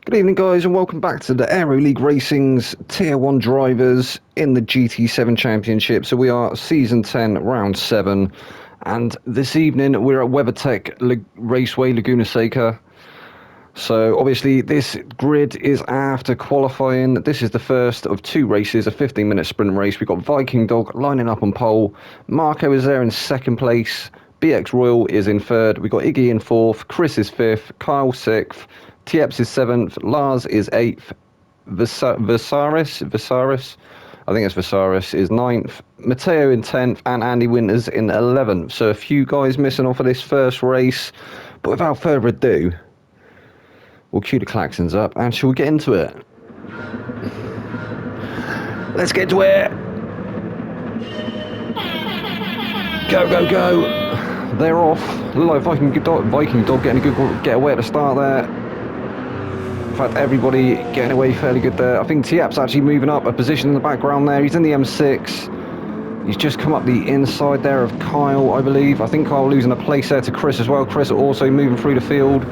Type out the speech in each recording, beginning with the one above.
Good evening, guys, and welcome back to the Aero League Racing's Tier 1 drivers in the Gt7 Championship. So we are Season 10, Round 7, and this evening we're at WeatherTech Raceway, Laguna Seca. So obviously this grid is after qualifying. This is the first of two races, a 15-minute sprint race. We've got Viking Dog lining up on pole. Marco is there in second place. BX Royal is in third. We've got Iggy in fourth. Chris is fifth. Kyle sixth. Tieps is seventh. Lars is eighth. Visaris, I think it's Visaris, is ninth. Matteo in 10th. And Andy Winters in 11th. So a few guys missing off of this first race. But without further ado, we'll cue the klaxons up and shall we get into it? Let's get to it! Go, go, go! They're off. Look like Viking Dog getting a good getaway at the start there. In fact, everybody getting away fairly good there. I think Tiap's actually moving up a position in the background there. He's in the M6. He's just come up the inside there of Kyle, I believe. I think Kyle losing a place there to Chris as well. Chris also moving through the field.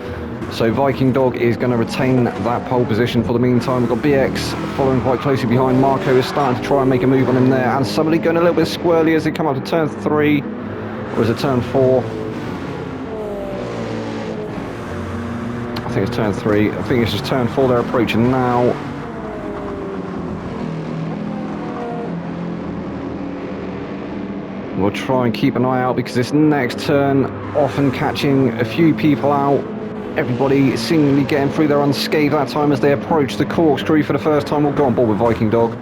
So Viking Dog is going to retain that pole position for the meantime. We've got BX following quite closely behind. Marco is starting to try and make a move on him there. And somebody going a little bit squirrely as they come up to turn 3. Or is it turn 4? I think it's turn 3. I think it's just turn 4 they're approaching now. We'll try and keep an eye out because this next turn often catching a few people out. Everybody seemingly getting through there unscathed that time as they approach the corkscrew for the first time. We'll go on board with Viking Dog.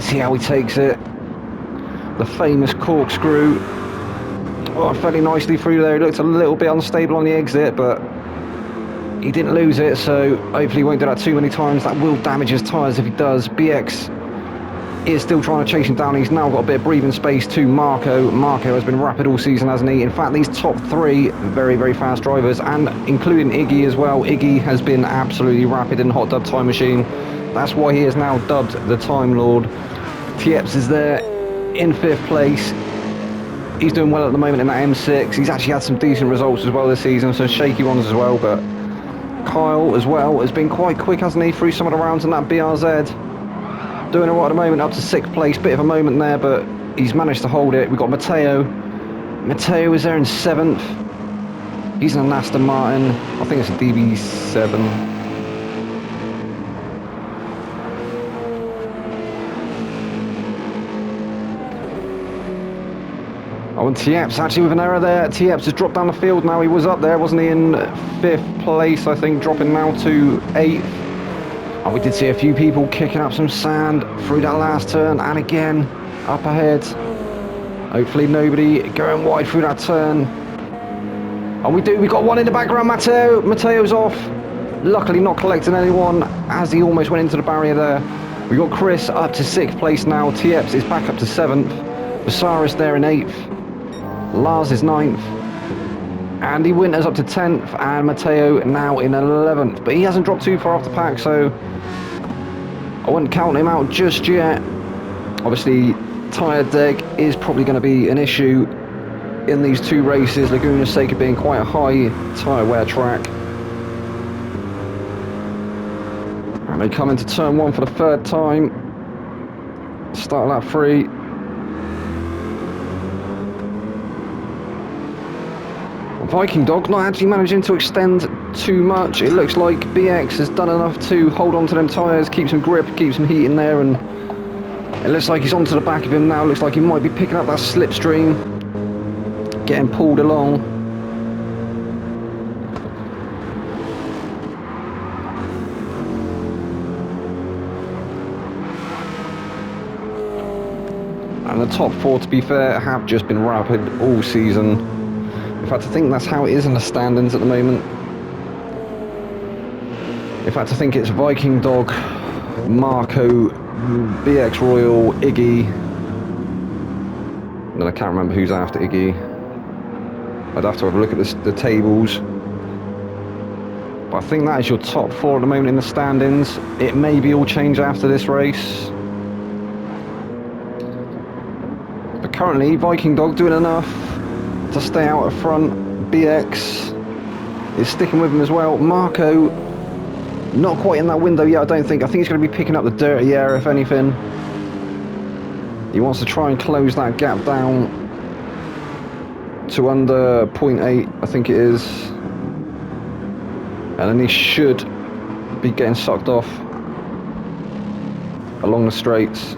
See how he takes it. The famous corkscrew. Oh, fairly nicely through there. He looked a little bit unstable on the exit, but he didn't lose it, so hopefully he won't do that too many times. That will damage his tyres if he does. BX is still trying to chase him down. He's now got a bit of breathing space to Marco. Marco has been rapid all season, hasn't he? In fact, these top 3 very, very fast drivers, and including Iggy as well. Iggy has been absolutely rapid in Hot Dub Time Machine. That's why he is now dubbed the Time Lord. Tieps is there in 5th place. He's doing well at the moment in that M6. He's actually had some decent results as well this season, some shaky ones as well, but Kyle as well has been quite quick, hasn't he, through some of the rounds in that BRZ. Doing it right at the moment, up to 6th place. Bit of a moment there, but he's managed to hold it. We've got Matteo. Matteo is there in 7th. He's in an Aston Martin. I think it's a DB7. Oh, and Tieps actually with an error there. Tieps has dropped down the field now. He was up there, wasn't he, in 5th place, I think, dropping now to 8th. And we did see a few people kicking up some sand through that last turn, and again, up ahead. Hopefully nobody going wide through that turn. And we got one in the background, Matteo. Matteo's off. Luckily not collecting anyone, as he almost went into the barrier there. We got Chris up to 6th place now. Tieps is back up to 7th. Visaris there in 8th. Lars is 9th. Andy Winters up to 10th, and Matteo now in 11th. But he hasn't dropped too far off the pack, so I wouldn't count him out just yet. Obviously, tyre deg is probably going to be an issue in these two races. Laguna Seca being quite a high tyre wear track. And they come into turn 1 for the 3rd time. Start lap 3. Viking Dog not actually managing to extend too much. It looks like BX has done enough to hold on to them tyres, keep some grip, keep some heat in there, and it looks like he's onto the back of him now. Looks like he might be picking up that slipstream, getting pulled along. And the top 4, to be fair, have just been rapid all season. In fact, I think that's how it is in the standings at the moment. In fact, I think it's Viking Dog, Marco, BX Royal, Iggy. And I can't remember who's after Iggy. I'd have to have a look at the tables. But I think that is your top 4 at the moment in the standings. It may be all change after this race. But currently, Viking Dog doing enough to stay out at front. BX is sticking with him as well. Marco Not quite in that window yet, I don't think. I think he's going to be picking up the dirty air, if anything. He wants to try and close that gap down to under 0.8, I think it is. And then he should be getting sucked off along the straights.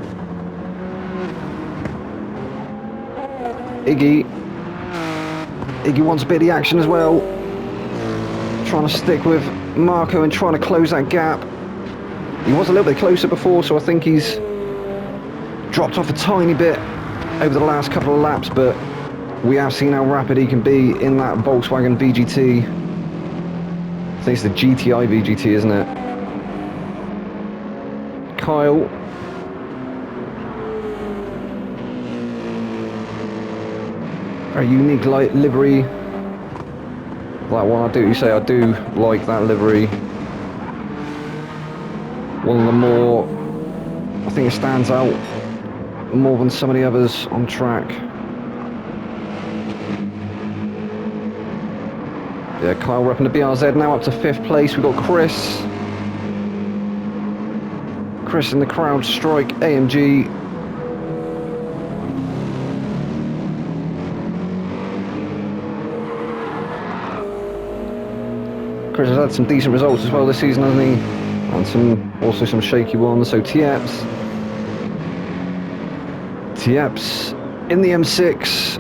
Iggy wants a bit of the action as well. Trying to stick with Marco and trying to close that gap. He was a little bit closer before, so I think he's dropped off a tiny bit over the last couple of laps, but we have seen how rapid he can be in that Volkswagen VGT. I think it's the GTI VGT, isn't it? Kyle. Very unique light livery. That one, I do like that livery. One of the more, I think it stands out more than some of the others on track. Yeah, Kyle repping the BRZ now up to 5th place. We've got Chris in the Crowd Strike AMG. Chris has had some decent results as well this season, hasn't he? And also some shaky ones. So Tieps in the M6.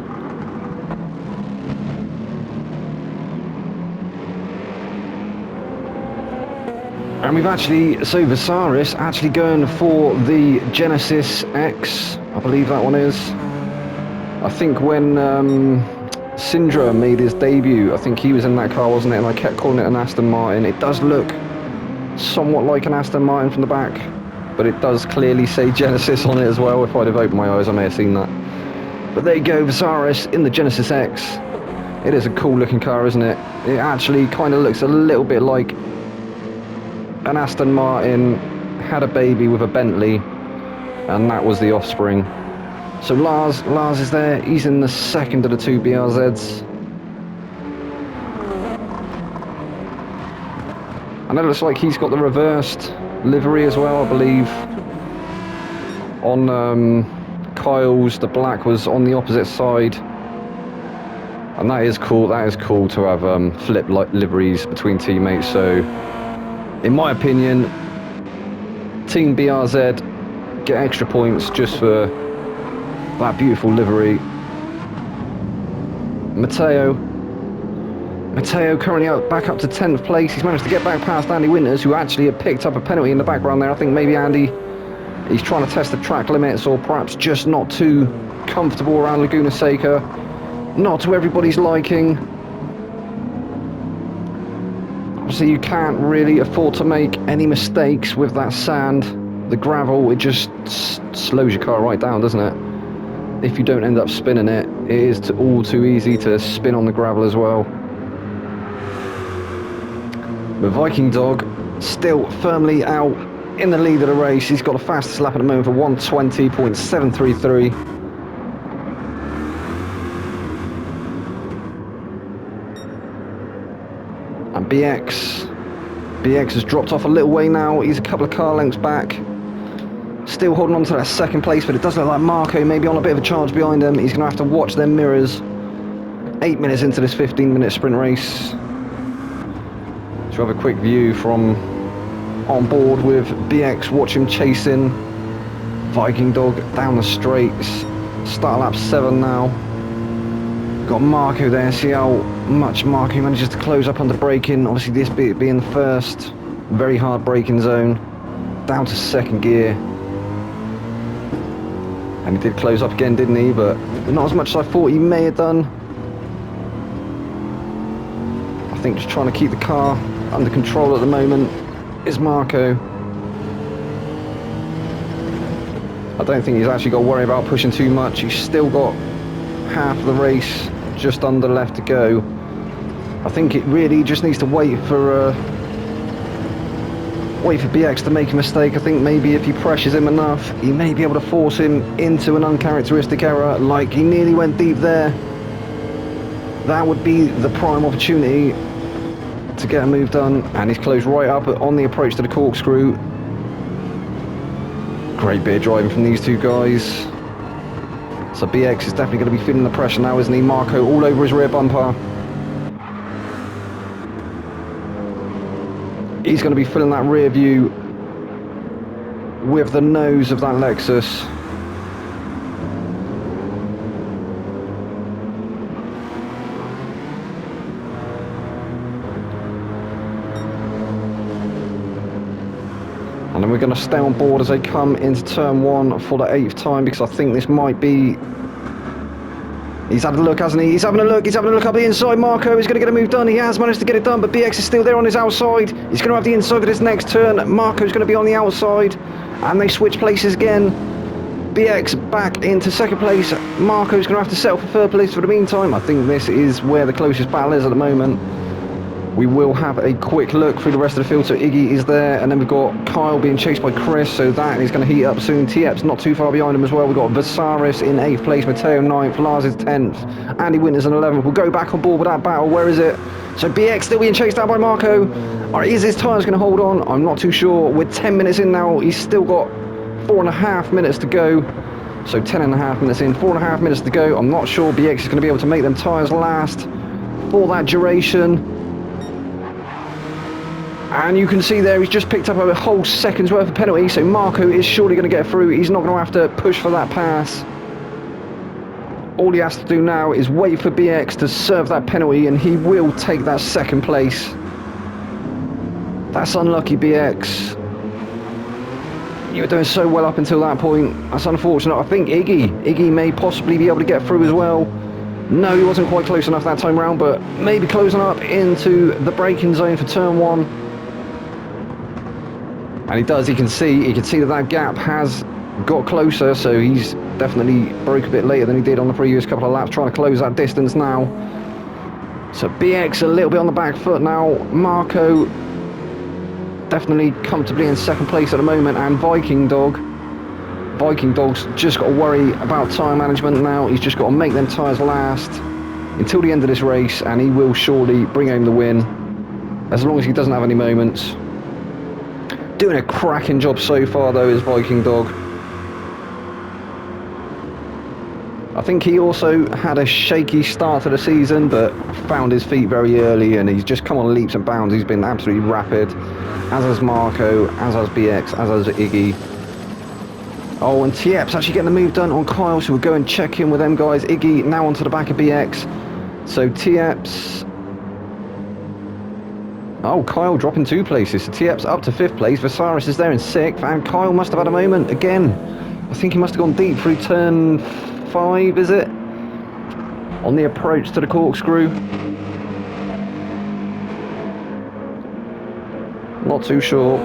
And we've Visaris actually going for the Genesis X, I believe that one is. I think when Syndra made his debut, I think he was in that car, wasn't it? And I kept calling it an Aston Martin. It does look somewhat like an Aston Martin from the back, but it does clearly say Genesis on it as well. If I'd have opened my eyes, I may have seen that. But there you go, Visaris in the Genesis X. It is a cool looking car, isn't it? It actually kind of looks a little bit like an Aston Martin had a baby with a Bentley, and that was the offspring. So Lars is there. He's in the second of the 2 BRZs. And it looks like he's got the reversed livery as well, I believe. On Kyle's, the black was on the opposite side. And that is cool. That is cool to have flip liveries between teammates. So, in my opinion, Team BRZ get extra points just for that beautiful livery. Matteo currently back up to 10th place. He's managed to get back past Andy Winters, who actually had picked up a penalty in the background there. I think maybe Andy, he's trying to test the track limits, or perhaps just not too comfortable around Laguna Seca. Not to everybody's liking. Obviously you can't really afford to make any mistakes with that sand. The gravel, it just slows your car right down, doesn't it? If you don't end up spinning it, it is all too easy to spin on the gravel as well. The Viking Dog still firmly out in the lead of the race. He's got the fastest lap at the moment for 1:20.733. And BX has dropped off a little way now. He's a couple of car lengths back. Still holding on to that second place, but it does look like Marco may be on a bit of a charge behind him. He's going to have to watch their mirrors. 8 minutes into this 15-minute sprint race. So have a quick view from on board with BX. Watch him chasing Viking Dog down the straights. Start lap 7 now. Got Marco there. See how much Marco manages to close up under braking. Obviously this being the first very hard braking zone. Down to second gear. And he did close up again, didn't he? But not as much as I thought he may have done. I think just trying to keep the car under control at the moment is Marco. I don't think he's actually got to worry about pushing too much. He's still got half of the race just under left to go. I think it really just needs to wait for BX to make a mistake. I think maybe if he pressures him enough, he may be able to force him into an uncharacteristic error, like he nearly went deep there. That would be the prime opportunity to get a move done, and he's closed right up on the approach to the corkscrew. Great bit of driving from these two guys. So BX is definitely going to be feeling the pressure now, isn't he? Marco all over his rear bumper. He's going to be filling that rear view with the nose of that Lexus. And then we're going to stay on board as they come into turn 1 for the 8th time, because I think this might be... He's had a look, hasn't he? He's having a look up the inside. Marco is going to get a move done. He has managed to get it done, but BX is still there on his outside. He's going to have the inside of this next turn. Marco's going to be on the outside, and they switch places again. BX back into second place. Marco's going to have to settle for third place for the meantime. I think this is where the closest battle is at the moment. We will have a quick look through the rest of the field. So Iggy is there, and then we've got Kyle being chased by Chris, so that is going to heat up soon. Tiep's not too far behind him as well. We've got Visaris in 8th place, Matteo 9th, Lars is 10th, Andy Winters in 11th. We'll go back on board with that battle. Where is it? So BX still being chased down by Marco. Or is his tyres going to hold on? I'm not too sure. We're 10 minutes in now. He's still got 4.5 minutes to go. So 10.5 minutes in, 4.5 minutes to go. I'm not sure BX is going to be able to make them tyres last for that duration. And you can see there, he's just picked up a whole second's worth of penalty, so Marco is surely going to get through. He's not going to have to push for that pass. All he has to do now is wait for BX to serve that penalty, and he will take that second place. That's unlucky, BX. You were doing so well up until that point. That's unfortunate. I think Iggy may possibly be able to get through as well. No, he wasn't quite close enough that time round, but maybe closing up into the braking zone for turn 1. And he does, he can see that that gap has got closer, so he's definitely broke a bit later than he did on the previous couple of laps, trying to close that distance now. So BX a little bit on the back foot now. Marco definitely comfortably in second place at the moment, and Viking Dog's just got to worry about tyre management now. He's just got to make them tyres last until the end of this race, and he will surely bring home the win, as long as he doesn't have any moments. Doing a cracking job so far though is Viking Dog. I think he also had a shaky start to the season, but found his feet very early, and he's just come on leaps and bounds. He's been absolutely rapid, as has Marco, as has BX, as has Iggy. Oh, and Tiep's actually getting the move done on Kyle, so we'll go and check in with them guys. Iggy now onto the back of BX. So Tiep's... Oh, Kyle dropping 2 places. So Tiep's up to 5th place. Visaris is there in 6th, and Kyle must have had a moment again. I think he must have gone deep through turn 5, is it? On the approach to the corkscrew. Not too sure.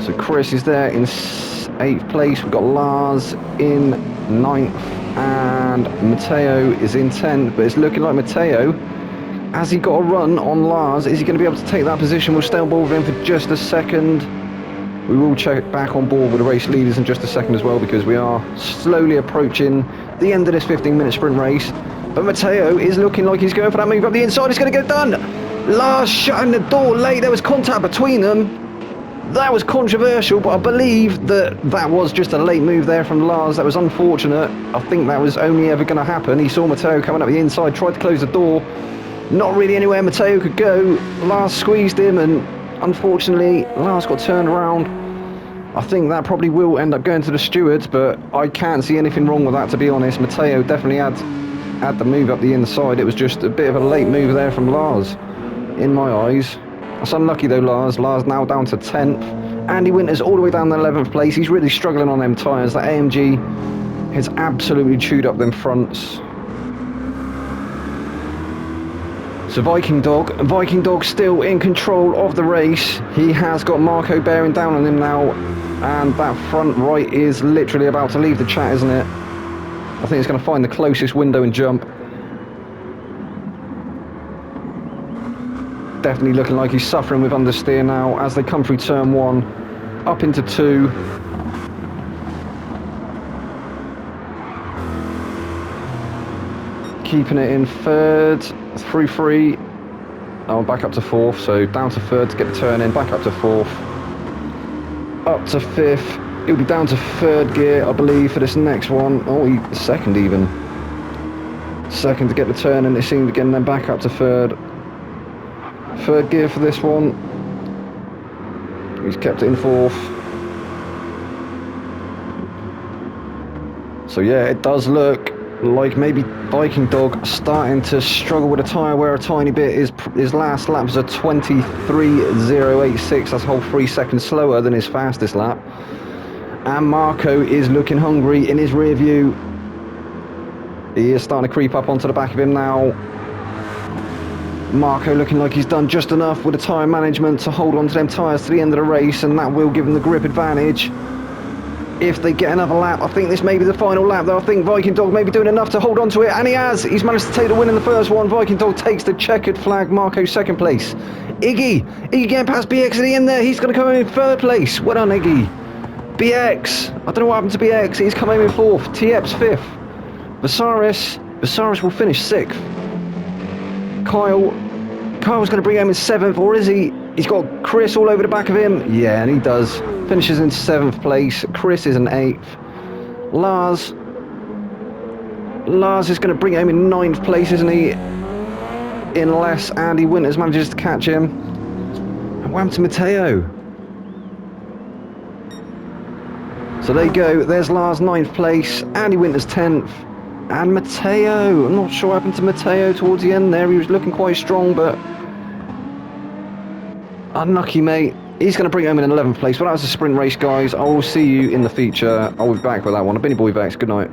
So Chris is there in 8th place. We've got Lars in 9th, and Matteo is in 10th, but it's looking like Matteo, has he got a run on Lars? Is he going to be able to take that position? We'll stay on board with him for just a second. We will check back on board with the race leaders in just a second as well, because we are slowly approaching the end of this 15-minute sprint race. But Matteo is looking like he's going for that move up the inside. He's going to get it done. Lars shutting the door late. There was contact between them. That was controversial, but I believe that was just a late move there from Lars. That was unfortunate. I think that was only ever going to happen. He saw Matteo coming up the inside, tried to close the door. Not really anywhere Matteo could go. Lars squeezed him, and unfortunately Lars got turned around. I think that probably will end up going to the stewards, but I can't see anything wrong with that, to be honest. Matteo definitely had the move up the inside. It was just a bit of a late move there from Lars, in my eyes. That's unlucky though, Lars. Lars now down to 10th. Andy Winters all the way down to 11th place. He's really struggling on them tyres. That AMG has absolutely chewed up them fronts. So Viking Dog still in control of the race. He has got Marco bearing down on him now, and that front right is literally about to leave the chat, isn't it? I think it's going to find the closest window and jump. Definitely looking like he's suffering with understeer now as they come through turn 1, up into 2. keeping it in third, through 3. Oh, back up to 4th, so down to 3rd to get the turn in, back up to 4th. Up to 5th. He'll be down to 3rd gear, I believe, for this next one. Oh, he 2nd even. 2nd to get the turn in, it seemed again, then back up to 3rd. 3rd gear for this one. He's kept it in 4th. So yeah, it does look like maybe Viking Dog starting to struggle with a tyre wear a tiny bit. His last lap was a 23.086. That's a whole 3 seconds slower than his fastest lap. And Marco is looking hungry in his rear view. He is starting to creep up onto the back of him now. Marco looking like he's done just enough with the tyre management to hold on to them tyres to the end of the race, and that will give him the grip advantage. If they get another lap, I think this may be the final lap though. I think Viking Dog may be doing enough to hold on to it, and he has. He's managed to take the win in the first one. Viking Dog takes the checkered flag. Marco 2nd place. Iggy getting past BX at the end there. He's going to come in 3rd place. Well done, Iggy. BX, I don't know what happened to BX. He's come in 4th. TEP's 5th. Visaris will finish 6th. Kyle's going to bring him in 7th, or is he? He's got Chris all over the back of him. Yeah, and he does. Finishes in 7th place. Chris is in 8th. Lars is going to bring him in 9th place, isn't he? Unless Andy Winters manages to catch him. And wham to Matteo. So there you go. There's Lars 9th place. Andy Winters 10th. And Matteo. I'm not sure what happened to Matteo towards the end there. He was looking quite strong, but unlucky, mate. He's going to bring home in 11th place. Well, that was a sprint race, guys. I will see you in the future. I'll be back with that one. I've been your boy Vex. Good night.